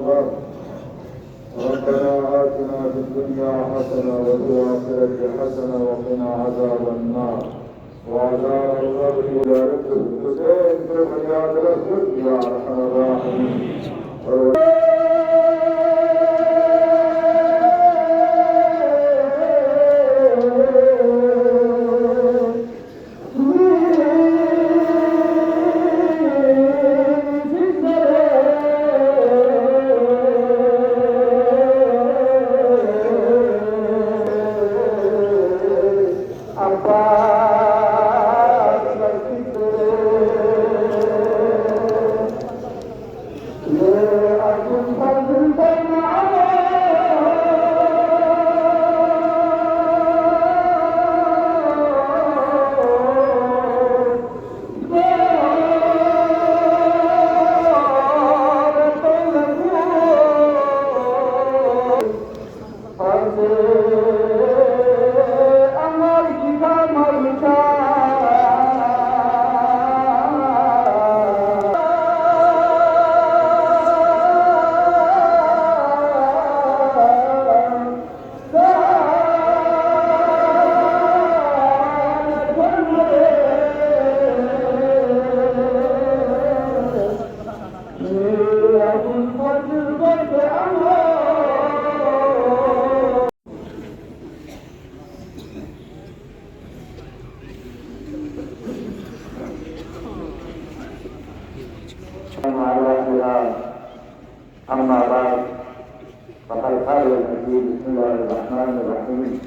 أكبر. ربنا آتنا في الدنيا حسنة وفي الآخرة حسنة وقنا عذاب النار وعذاب القبر. يا رب الحسين في بنياد الأسود يا أرحم الراحمين. أما بعد فقد قال المجيد بسم الله الرحمن الرحيم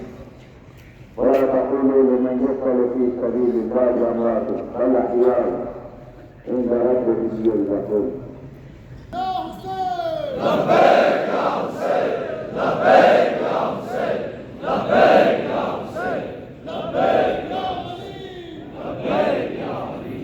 ولا تقولوا لمن يقتل في سبيل الله أموات بل أحياء عند ربهم يرزقون. يا حسين لبيك يا حسين لبيك يا حسين لبيك يا حسين لبيك يا علي لبيك يا علي.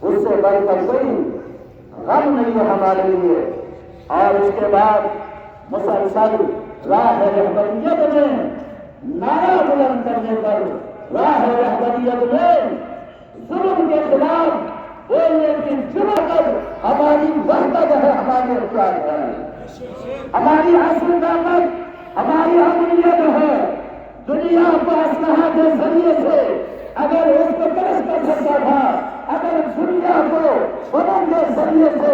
उससे बढ़कर कोई गम नहीं है हमारे लिए। और उसके बाद मुसलसल राह रहबरियत में नारा बुलंद करने पर राह रहबरियत में जुल्म के खिलाफ बोलने की जुर्म कर हमारी वहदत है, हमारी अफराद है, हमारी असल ताकत, हमारी अमलियत है। दुनिया को असलहा के जरिए से अगर उसको तरस कर सकता था, अगर दुनिया को बमों के जरिए से